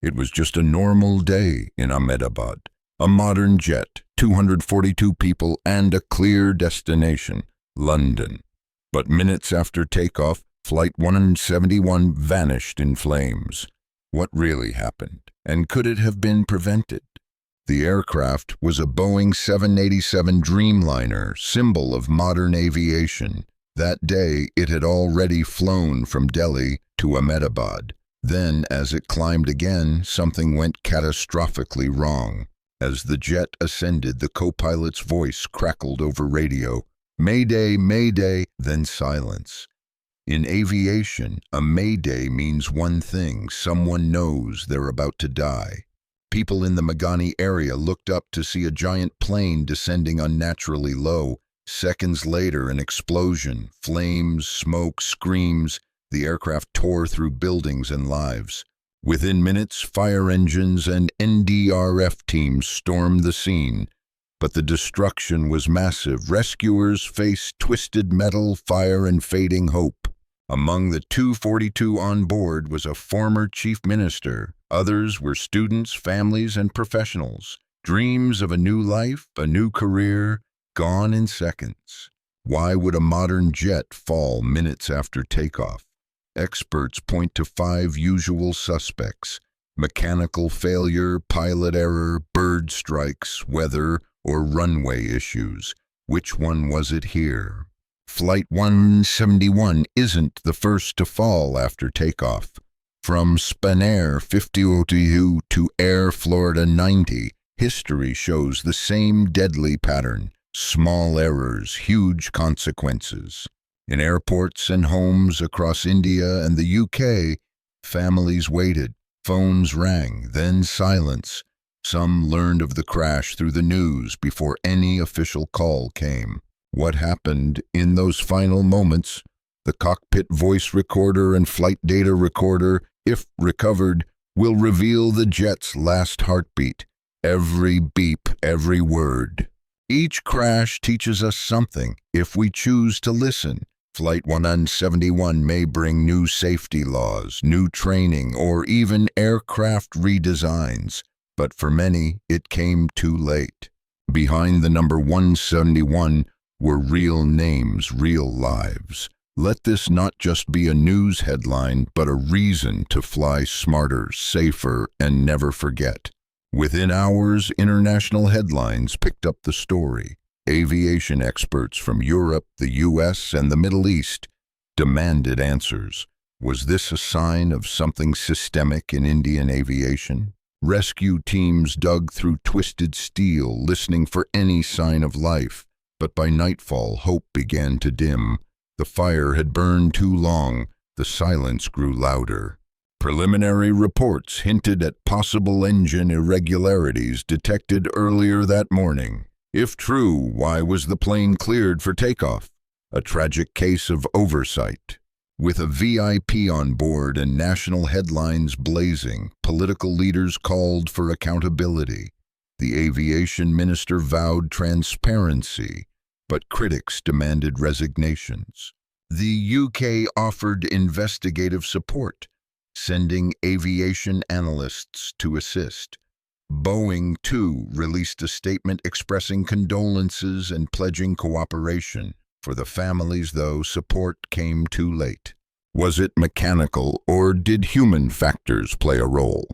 It was just a normal day in Ahmedabad. A modern jet, 242 people, and a clear destination, London. But minutes after takeoff, Flight 171 vanished in flames. What really happened? And could it have been prevented? The aircraft was a Boeing 787 Dreamliner, symbol of modern aviation. That day, it had already flown from Delhi to Ahmedabad. Then, as it climbed again, something went catastrophically wrong. As the jet ascended, the co-pilot's voice crackled over radio. "Mayday, mayday," then silence. In aviation, a mayday means one thing: someone knows they're about to die. People in the Maghani area looked up to see a giant plane descending unnaturally low. Seconds later, an explosion, flames, smoke, screams. The aircraft tore through buildings and lives. Within minutes, fire engines and NDRF teams stormed the scene. But the destruction was massive. Rescuers faced twisted metal, fire, and fading hope. Among the 242 on board was a former chief minister. Others were students, families, and professionals. Dreams of a new life, a new career, gone in seconds. Why would a modern jet fall minutes after takeoff? Experts point to 5 usual suspects: mechanical failure, pilot error, bird strikes, weather, or runway issues. Which one was it here? Flight 171 isn't the first to fall after takeoff. From Spanair 5002 to Air Florida 90, history shows the same deadly pattern: small errors, huge consequences. In airports and homes across India and the UK, families waited. Phones rang, then silence. Some learned of the crash through the news before any official call came. What happened in those final moments? The cockpit voice recorder and flight data recorder, if recovered, will reveal the jet's last heartbeat. Every beep, every word. Each crash teaches us something, if we choose to listen. Flight 171 may bring new safety laws, new training, or even aircraft redesigns. But for many, it came too late. Behind the number 171 were real names, real lives. Let this not just be a news headline, but a reason to fly smarter, safer, and never forget. Within hours, international headlines picked up the story. Aviation experts from Europe, the US, and the Middle East demanded answers. Was this a sign of something systemic in Indian aviation? Rescue teams dug through twisted steel, listening for any sign of life. But by nightfall, hope began to dim. The fire had burned too long. The silence grew louder. Preliminary reports hinted at possible engine irregularities detected earlier that morning. If true, why was the plane cleared for takeoff? A tragic case of oversight. With a VIP on board and national headlines blazing, political leaders called for accountability. The aviation minister vowed transparency, but critics demanded resignations. The UK offered investigative support, sending aviation analysts to assist. Boeing, too, released a statement expressing condolences and pledging cooperation. For the families, though, support came too late. Was it mechanical, or did human factors play a role?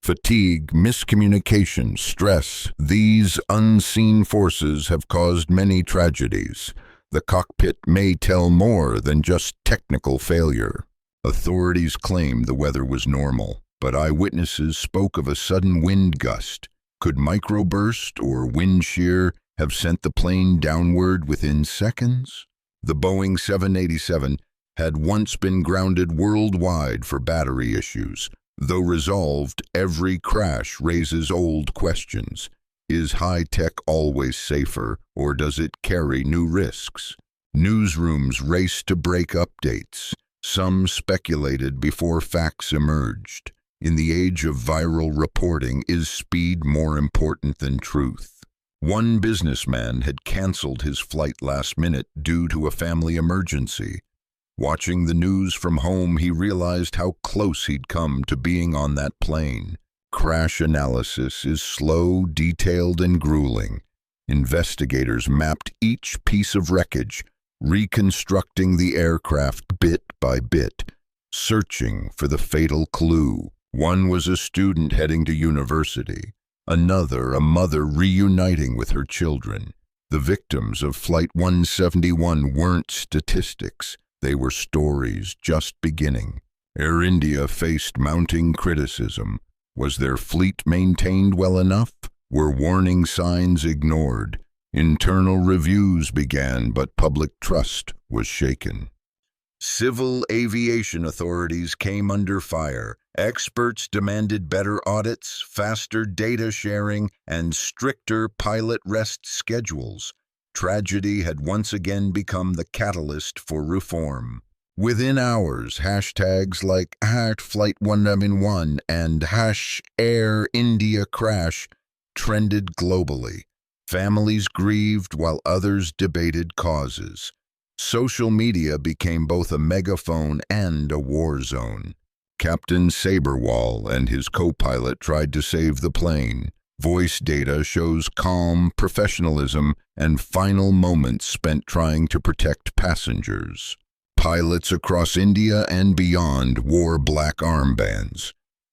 Fatigue, miscommunication, stress, these unseen forces have caused many tragedies. The cockpit may tell more than just technical failure. Authorities claim the weather was normal, but eyewitnesses spoke of a sudden wind gust. Could microburst or wind shear have sent the plane downward within seconds? The Boeing 787 had once been grounded worldwide for battery issues. Though resolved, every crash raises old questions. Is high-tech always safer, or does it carry new risks? Newsrooms raced to break updates. Some speculated before facts emerged. In the age of viral reporting, is speed more important than truth? One businessman had canceled his flight last minute due to a family emergency. Watching the news from home, he realized how close he'd come to being on that plane. crash analysis is slow, detailed, and grueling. Investigators mapped each piece of wreckage, reconstructing the aircraft bit by bit, searching for the fatal clue. One was a student heading to university, another a mother reuniting with her children. The victims of Flight 171 weren't statistics, they were stories just beginning. Air India faced mounting criticism. Was their fleet maintained well enough? Were warning signs ignored? Internal reviews began, but public trust was shaken. Civil aviation authorities came under fire. Experts demanded better audits, faster data sharing, and stricter pilot rest schedules. Tragedy had once again become the catalyst for reform. Within hours, hashtags like #Flight171 and #Air India Crash trended globally. Families grieved while others debated causes. Social media became both a megaphone and a war zone. Captain Saberwall and his co-pilot tried to save the plane. Voice data shows calm professionalism and final moments spent trying to protect passengers. Pilots across India and beyond wore black armbands.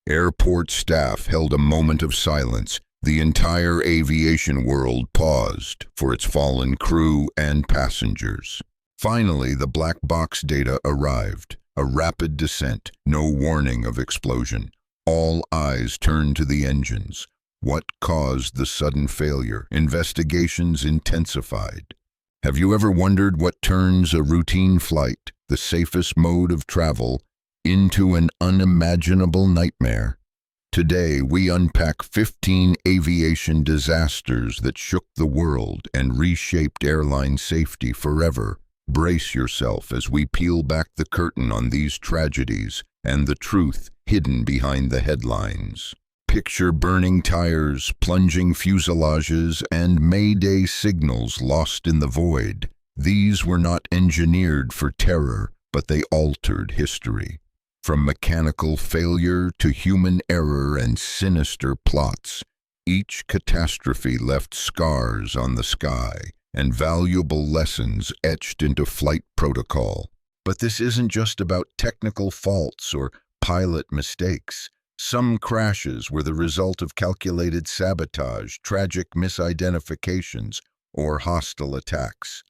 Airport staff held a moment of silence. The entire aviation world paused for its fallen crew and passengers. Finally, the black box data arrived. A rapid descent, no warning of explosion. All eyes turned to the engines. What caused the sudden failure? Investigations intensified. Have you ever wondered what turns a routine flight, the safest mode of travel, into an unimaginable nightmare? Today, we unpack 15 aviation disasters that shook the world and reshaped airline safety forever. Brace yourself as we peel back the curtain on these tragedies and the truth hidden behind the headlines. Picture burning tires, plunging fuselages, and mayday signals lost in the void. These were not engineered for terror, but they altered history. From mechanical failure to human error and sinister plots, each catastrophe left scars on the sky and valuable lessons etched into flight protocol. But this isn't just about technical faults or pilot mistakes. Some crashes were the result of calculated sabotage, tragic misidentifications, or hostile attacks.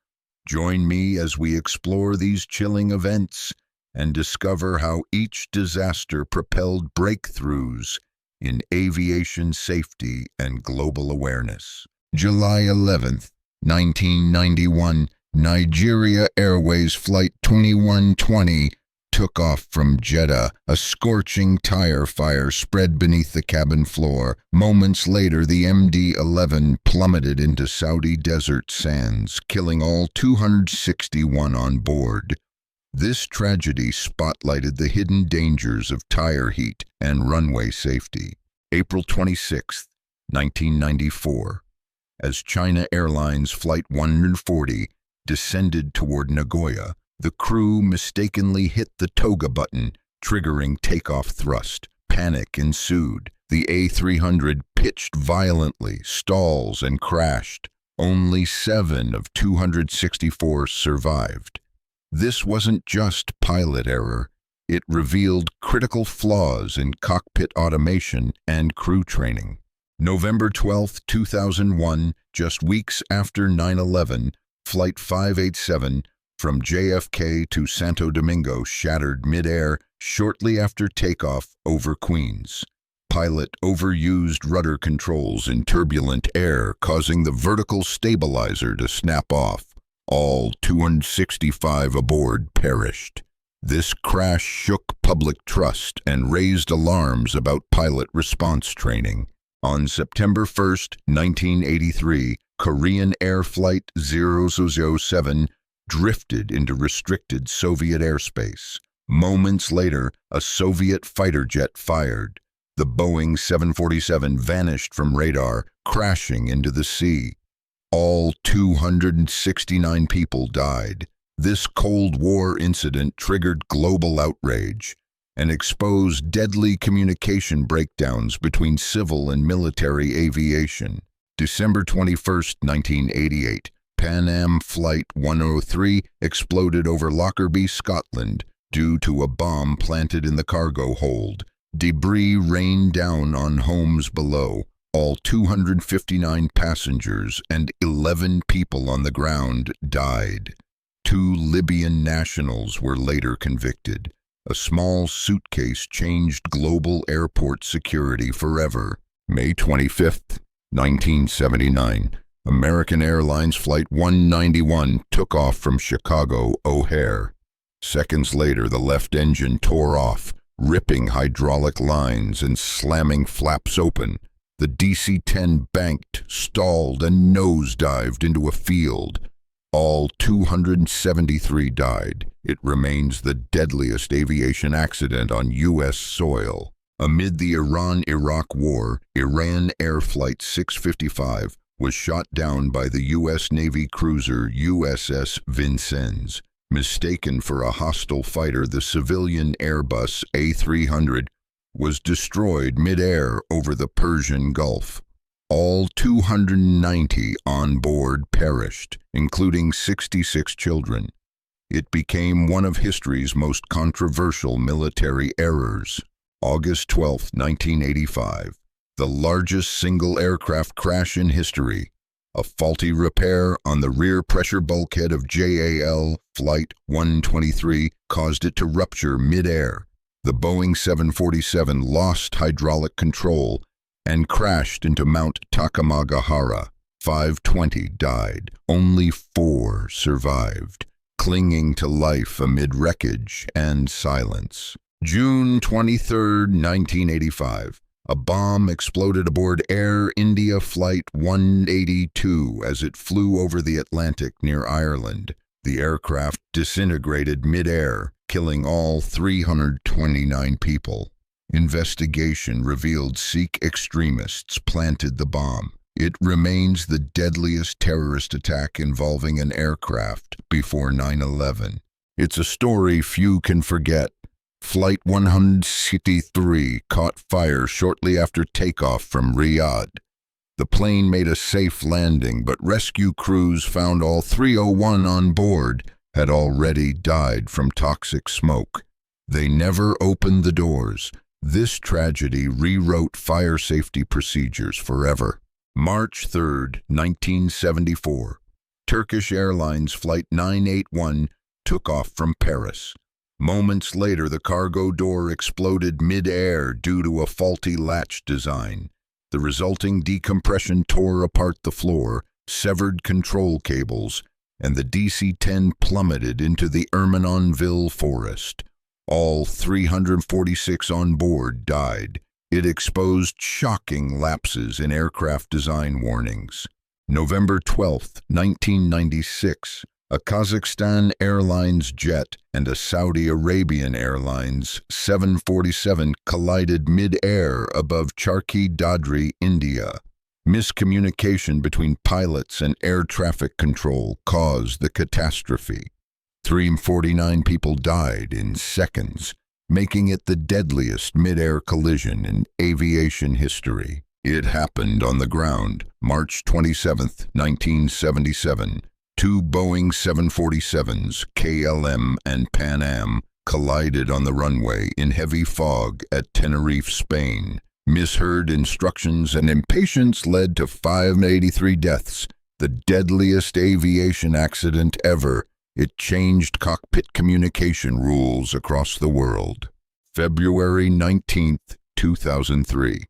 Join me as we explore these chilling events and discover how each disaster propelled breakthroughs in aviation safety and global awareness. July 11th, 1991, Nigeria Airways Flight 2120 took off from Jeddah. A scorching tire fire spread beneath the cabin floor. Moments later, the MD-11 plummeted into Saudi desert sands, killing all 261 on board. This tragedy spotlighted the hidden dangers of tire heat and runway safety. April 26, 1994. As China Airlines Flight 140 descended toward Nagoya, the crew mistakenly hit the toga button, triggering takeoff thrust. Panic ensued. The A300 pitched violently, stalls, and crashed. Only 7 of 264 survived. This wasn't just pilot error. It revealed critical flaws in cockpit automation and crew training. November 12, 2001, just weeks after 9/11, Flight 587 from JFK to Santo Domingo shattered mid-air shortly after takeoff over Queens. Pilot overused rudder controls in turbulent air, causing the vertical stabilizer to snap off. All 265 aboard perished. This crash shook public trust and raised alarms about pilot response training. On September 1, 1983, Korean Air Flight 007 drifted into restricted Soviet airspace. Moments later, a Soviet fighter jet fired. The Boeing 747 vanished from radar, crashing into the sea. All 269 people died. This Cold War incident triggered global outrage. and exposed deadly communication breakdowns between civil and military aviation. December 21, 1988, Pan Am Flight 103 exploded over Lockerbie, Scotland, due to a bomb planted in the cargo hold. Debris rained down on homes below. All 259 passengers and 11 people on the ground died. 2 Libyan nationals were later convicted. A small suitcase changed global airport security forever. May 25, 1979, American Airlines Flight 191 took off from Chicago O'Hare. Seconds later, the left engine tore off, ripping hydraulic lines and slamming flaps open. The DC-10 banked, stalled, and nosedived into a field. All 273 died. It remains the deadliest aviation accident on U.S. soil. Amid the Iran-Iraq War, Iran Air Flight 655 was shot down by the U.S. Navy cruiser USS Vincennes. Mistaken for a hostile fighter, the civilian Airbus A300 was destroyed mid-air over the Persian Gulf. All 290 on board perished, including 66 children. It became one of history's most controversial military errors. August 12, 1985, the largest single aircraft crash in history. A faulty repair on the rear pressure bulkhead of JAL Flight 123 caused it to rupture mid-air. The Boeing 747 lost hydraulic control and crashed into Mount Takamagahara. 520 died. Only 4 survived, clinging to life amid wreckage and silence. June 23, 1985. A bomb exploded aboard Air India Flight 182 as it flew over the Atlantic near Ireland. The aircraft disintegrated mid-air, killing all 329 people. Investigation revealed Sikh extremists planted the bomb. It remains the deadliest terrorist attack involving an aircraft before 9/11. It's a story few can forget. Flight 163 caught fire shortly after takeoff from Riyadh. The plane made a safe landing, but rescue crews found all 301 on board had already died from toxic smoke. They never opened the doors. This tragedy rewrote fire safety procedures forever. March 3, 1974. Turkish Airlines Flight 981 took off from Paris. Moments later, the cargo door exploded mid-air due to a faulty latch design. The resulting decompression tore apart the floor, severed control cables, and the DC-10 plummeted into the Ermenonville forest. All 346 on board died. It exposed shocking lapses in aircraft design warnings. November 12, 1996. A Kazakhstan Airlines jet and a Saudi Arabian Airlines 747 collided mid-air above Charki Dadri, India. Miscommunication between pilots and air traffic control caused the catastrophe. 349 people died in seconds, making it the deadliest mid-air collision in aviation history. It happened on the ground, March 27, 1977. 2 Boeing 747s, KLM and Pan Am, collided on the runway in heavy fog at Tenerife, Spain. Misheard instructions and impatience led to 583 deaths, the deadliest aviation accident ever. It changed cockpit communication rules across the world. February 19, 2003.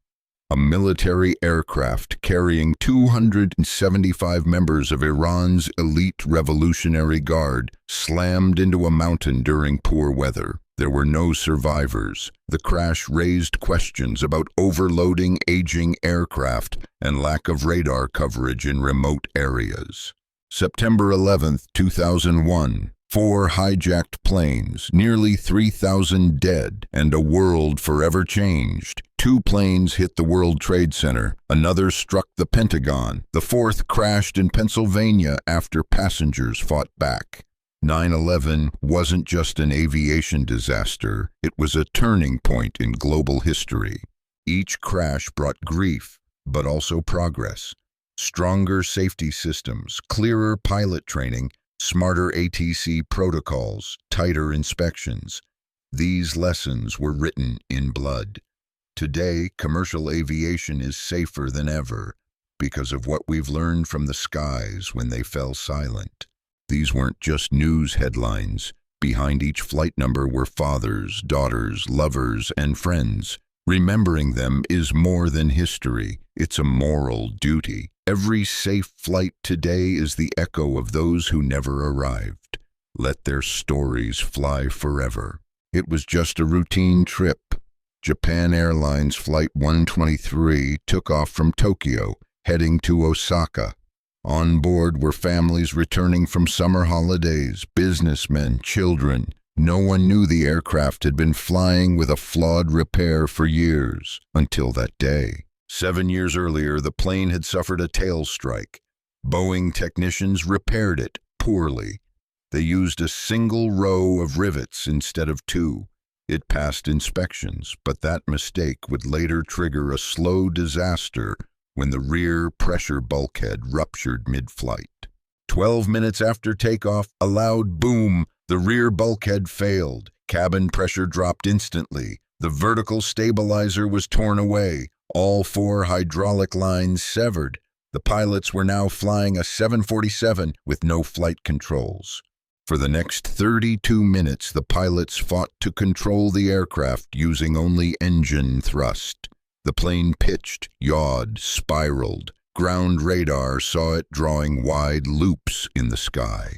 A military aircraft carrying 275 members of Iran's elite Revolutionary Guard slammed into a mountain during poor weather. There were no survivors. The crash raised questions about overloading aging aircraft and lack of radar coverage in remote areas. September 11, 2001. 4 hijacked planes, nearly 3,000 dead, and a world forever changed. 2 planes hit the World Trade Center. Another struck the Pentagon. The 4th crashed in Pennsylvania after passengers fought back. 9/11 wasn't just an aviation disaster, it was a turning point in global history. Each crash brought grief, but also progress. Stronger safety systems, clearer pilot training, smarter ATC protocols, tighter inspections. These lessons were written in blood. Today, commercial aviation is safer than ever because of what we've learned from the skies when they fell silent. These weren't just news headlines. Behind each flight number were fathers, daughters, lovers, and friends. Remembering them is more than history. It's a moral duty. Every safe flight today is the echo of those who never arrived. Let their stories fly forever. It was just a routine trip. Japan Airlines Flight 123 took off from Tokyo, heading to Osaka. On board were families returning from summer holidays, businessmen, children. No one knew the aircraft had been flying with a flawed repair for years, until that day. 7 years earlier, the plane had suffered a tail strike. Boeing technicians repaired it poorly. They used a single row of rivets instead of two. It passed inspections, but that mistake would later trigger a slow disaster when the rear pressure bulkhead ruptured mid-flight. 12 minutes after takeoff, a loud boom. The rear bulkhead failed. Cabin pressure dropped instantly. The vertical stabilizer was torn away. All 4 hydraulic lines severed. The pilots were now flying a 747 with no flight controls. For the next 32 minutes, the pilots fought to control the aircraft using only engine thrust. The plane pitched, yawed, spiraled. Ground radar saw it drawing wide loops in the sky.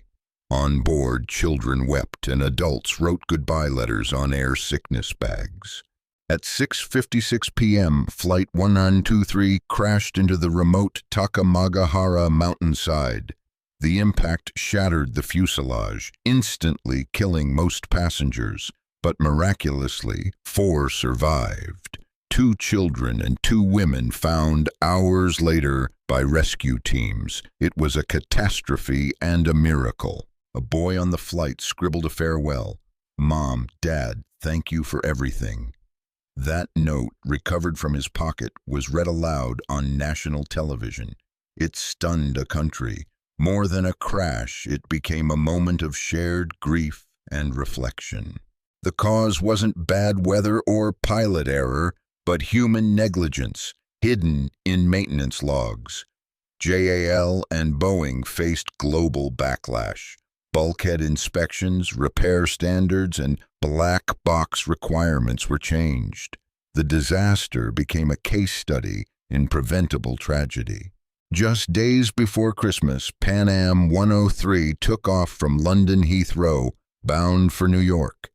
On board, children wept and adults wrote goodbye letters on air sickness bags. At 6:56 p.m., Flight 1923 crashed into the remote Takamagahara mountainside. The impact shattered the fuselage, instantly killing most passengers, but miraculously, 4 survived. 2 children and 2 women found hours later by rescue teams. It was a catastrophe and a miracle. A boy on the flight scribbled a farewell. "Mom, Dad, thank you for everything." That note, recovered from his pocket, was read aloud on national television. It stunned a country. More than a crash, it became a moment of shared grief and reflection. The cause wasn't bad weather or pilot error, but human negligence, hidden in maintenance logs. JAL and Boeing faced global backlash. Bulkhead inspections, repair standards, and black box requirements were changed. The disaster became a case study in preventable tragedy. Just days before Christmas, Pan Am 103 took off from London Heathrow, bound for New York.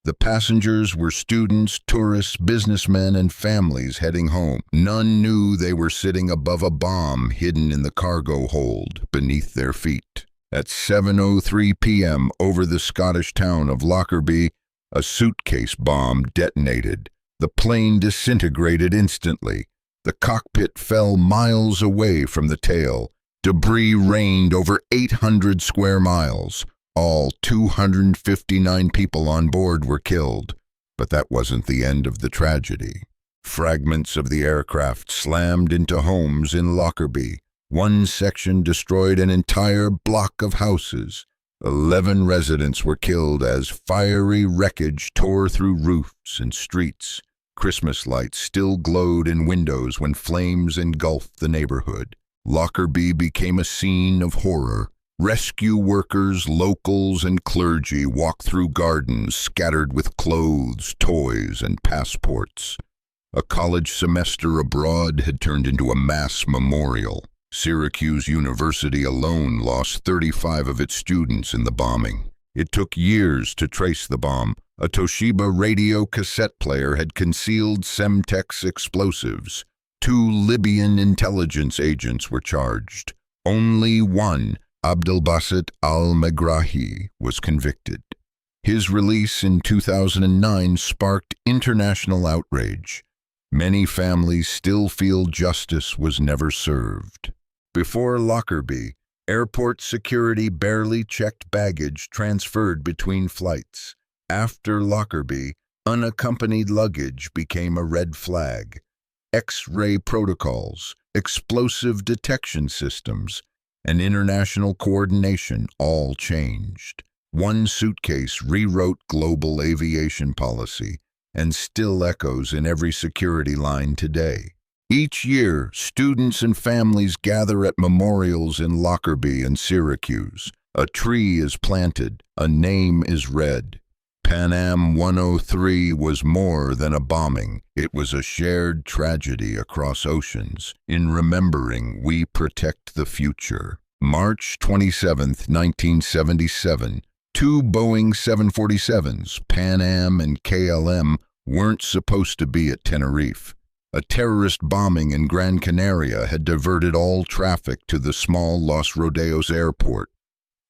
The passengers were students, tourists, businessmen, and families heading home. None knew they were sitting above a bomb hidden in the cargo hold beneath their feet. At 7:03 p.m. over the Scottish town of Lockerbie, a suitcase bomb detonated. The plane disintegrated instantly. The cockpit fell miles away from the tail. Debris rained over 800 square miles. All 259 people on board were killed. But that wasn't the end of the tragedy. Fragments of the aircraft slammed into homes in Lockerbie. One section destroyed an entire block of houses. 11 residents were killed as fiery wreckage tore through roofs and streets. Christmas lights still glowed in windows when flames engulfed the neighborhood. Lockerbie became a scene of horror. Rescue workers, locals, and clergy walked through gardens scattered with clothes, toys, and passports. A college semester abroad had turned into a mass memorial. Syracuse University alone lost 35 of its students in the bombing. It took years to trace the bomb. A Toshiba radio cassette player had concealed Semtex explosives. 2 Libyan intelligence agents were charged. Only one, Abdelbasit al-Megrahi, was convicted. His release in 2009 sparked international outrage. Many families still feel justice was never served. Before Lockerbie, Airport security barely checked baggage transferred between flights. After Lockerbie, unaccompanied luggage became a red flag. X-ray protocols, explosive detection systems, and international coordination all changed. One suitcase rewrote global aviation policy and still echoes in every security line today. Each year, students and families gather at memorials in Lockerbie and Syracuse. A tree is planted, a name is read. Pan Am 103 was more than a bombing. It was a shared tragedy across oceans. In remembering, we protect the future. March 27, 1977, two Boeing 747s, Pan Am and KLM, weren't supposed to be at Tenerife. A terrorist bombing in Gran Canaria had diverted all traffic to the small Los Rodeos airport.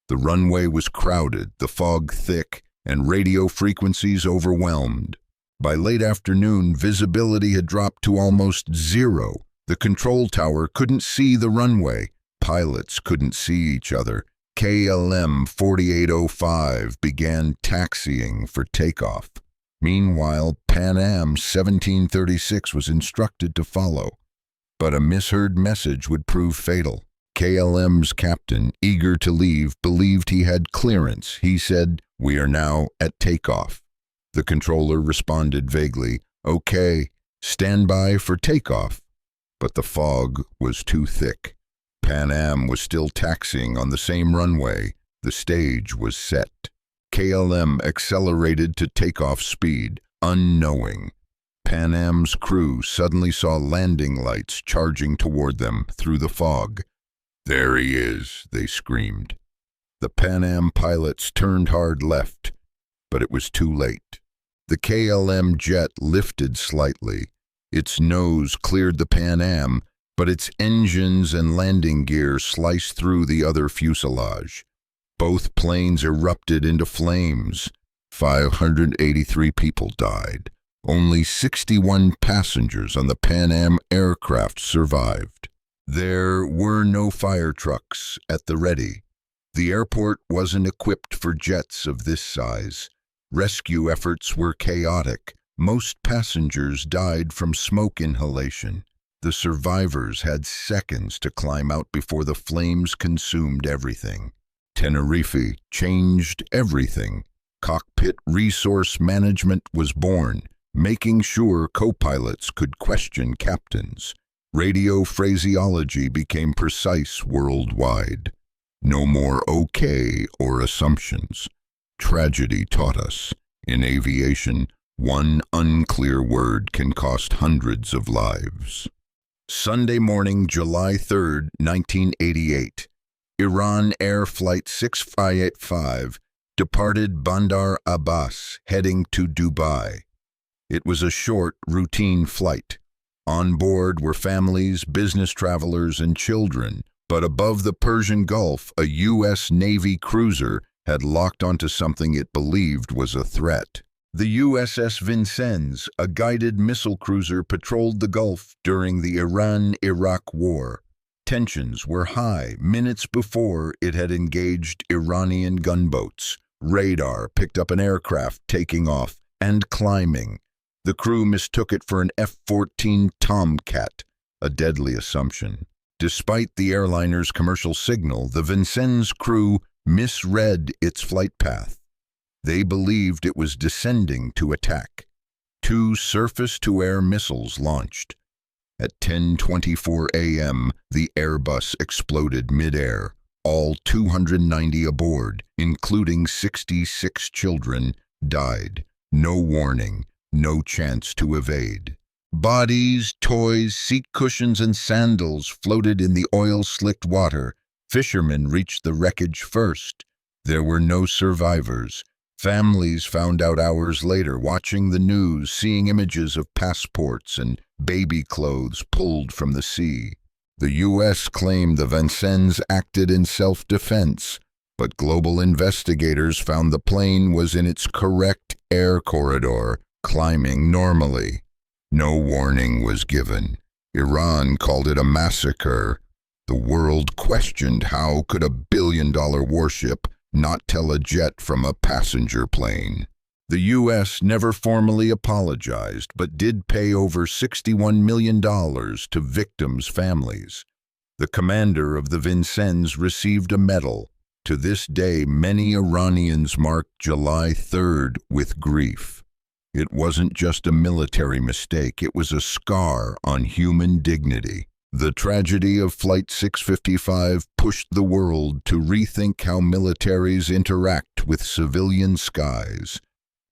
The runway was crowded, the fog thick, and radio frequencies overwhelmed. By late afternoon, visibility had dropped to almost zero. The control tower couldn't see the runway. Pilots couldn't see each other. KLM 4805 began taxiing for takeoff. Meanwhile, Pan Am 1736 was instructed to follow. But a misheard message would prove fatal. KLM's captain, eager to leave, believed he had clearance. He said, "We are now at takeoff." The controller responded vaguely, "Okay, stand by for takeoff." But the fog was too thick. Pan Am was still taxiing on the same runway. The stage was set. KLM accelerated to takeoff speed, unknowing. Pan Am's crew suddenly saw landing lights charging toward them through the fog. "There he is," they screamed. The Pan Am pilots turned hard left, but it was too late. The KLM jet lifted slightly. Its nose cleared the Pan Am, but its engines and landing gear sliced through the other fuselage. Both planes erupted into flames. 583 people died. Only 61 passengers on the Pan Am aircraft survived. There were no fire trucks at the ready. The airport wasn't equipped for jets of this size. Rescue efforts were chaotic. Most passengers died from smoke inhalation. The survivors had seconds to climb out before the flames consumed everything. Tenerife changed everything. Cockpit resource management was born, making sure co-pilots could question captains. Radio phraseology became precise worldwide. No more okay or assumptions. Tragedy taught us, in aviation, one unclear word can cost hundreds of lives. Sunday morning, July 3, 1988. Iran Air Flight 6585 departed Bandar Abbas, heading to Dubai. It was a short, routine flight. On board were families, business travelers, and children, but above the Persian Gulf, a U.S. Navy cruiser had locked onto something it believed was a threat. The USS Vincennes, a guided missile cruiser, patrolled the Gulf during the Iran-Iraq War. Tensions were high minutes before it had engaged Iranian gunboats. Radar picked up an aircraft taking off and climbing. The crew mistook it for an F-14 Tomcat, a deadly assumption. Despite the airliner's commercial signal, the Vincennes crew misread its flight path. They believed it was descending to attack. 2 surface-to-air missiles launched. At 10:24 a.m., the Airbus exploded mid-air. All 290 aboard, including 66 children, died. No warning, no chance to evade. Bodies, toys, seat cushions, and sandals floated in the oil-slicked water. Fishermen reached the wreckage first. There were no survivors. Families found out hours later, watching the news, seeing images of passports and baby clothes pulled from the sea. The U.S. claimed the Vincennes acted in self-defense, but global investigators found the plane was in its correct air corridor, climbing normally. No warning was given. Iran called it a massacre. The world questioned how could a billion-dollar warship not tell a jet from a passenger plane. The U.S. never formally apologized, but did pay over $61 million to victims' families. The commander of the Vincennes received a medal. To this day, many Iranians mark July 3rd with grief. It wasn't just a military mistake, it was a scar on human dignity. The tragedy of Flight 655 pushed the world to rethink how militaries interact with civilian skies.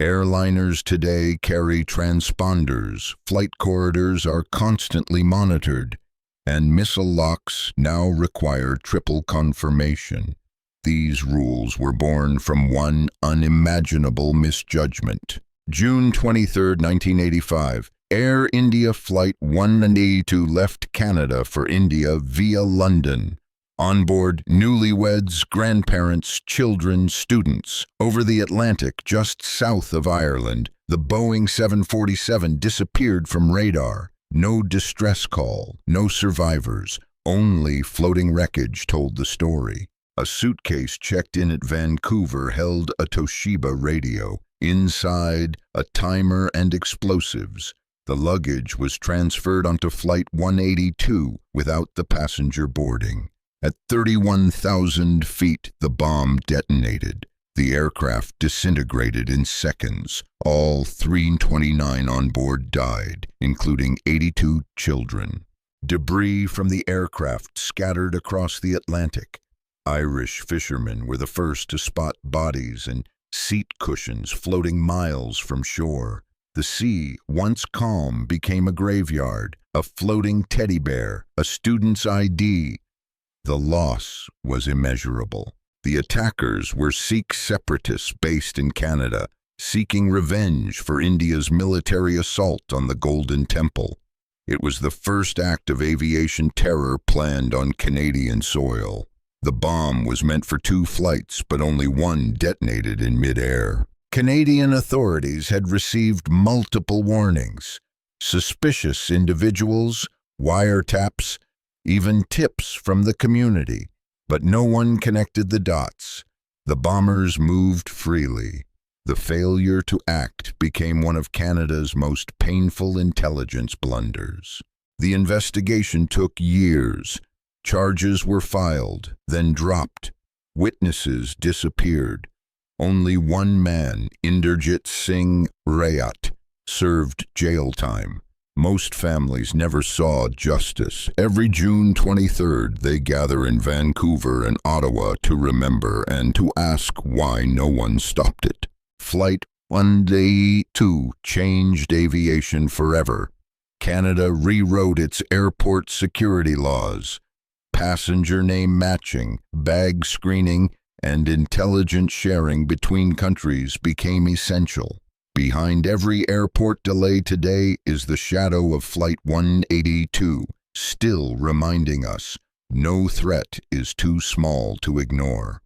Airliners today carry transponders, flight corridors are constantly monitored, and missile locks now require triple confirmation. These rules were born from one unimaginable misjudgment. June 23, 1985, Air India Flight 182 left Canada for India via London. On board, newlyweds, grandparents, children, students. Over the Atlantic, just south of Ireland, the Boeing 747 disappeared from radar. No distress call, no survivors, only floating wreckage told the story. A suitcase checked in at Vancouver held a Toshiba radio. Inside, a timer and explosives. The luggage was transferred onto Flight 182 without the passenger boarding. At 31,000 feet, the bomb detonated. The aircraft disintegrated in seconds. All 329 on board died, including 82 children. Debris from the aircraft scattered across the Atlantic. Irish fishermen were the first to spot bodies and seat cushions floating miles from shore. The sea, once calm, became a graveyard, a floating teddy bear, a student's ID. The loss was immeasurable. The attackers were Sikh separatists based in Canada, seeking revenge for India's military assault on the Golden Temple. It was the first act of aviation terror planned on Canadian soil. The bomb was meant for 2 flights, but only one detonated in mid-air. Canadian authorities had received multiple warnings. Suspicious individuals, wiretaps, even tips from the community. But no one connected the dots. The bombers moved freely. The failure to act became one of Canada's most painful intelligence blunders. The investigation took years. Charges were filed, then dropped. Witnesses disappeared. Only one man, Inderjit Singh Rayat, served jail time. Most families never saw justice. Every June 23rd, they gather in Vancouver and Ottawa to remember and to ask why no one stopped it. Flight 182 changed aviation forever. Canada rewrote its airport security laws. Passenger name matching, bag screening, and intelligence sharing between countries became essential. Behind every airport delay today is the shadow of Flight 182, still reminding us no threat is too small to ignore.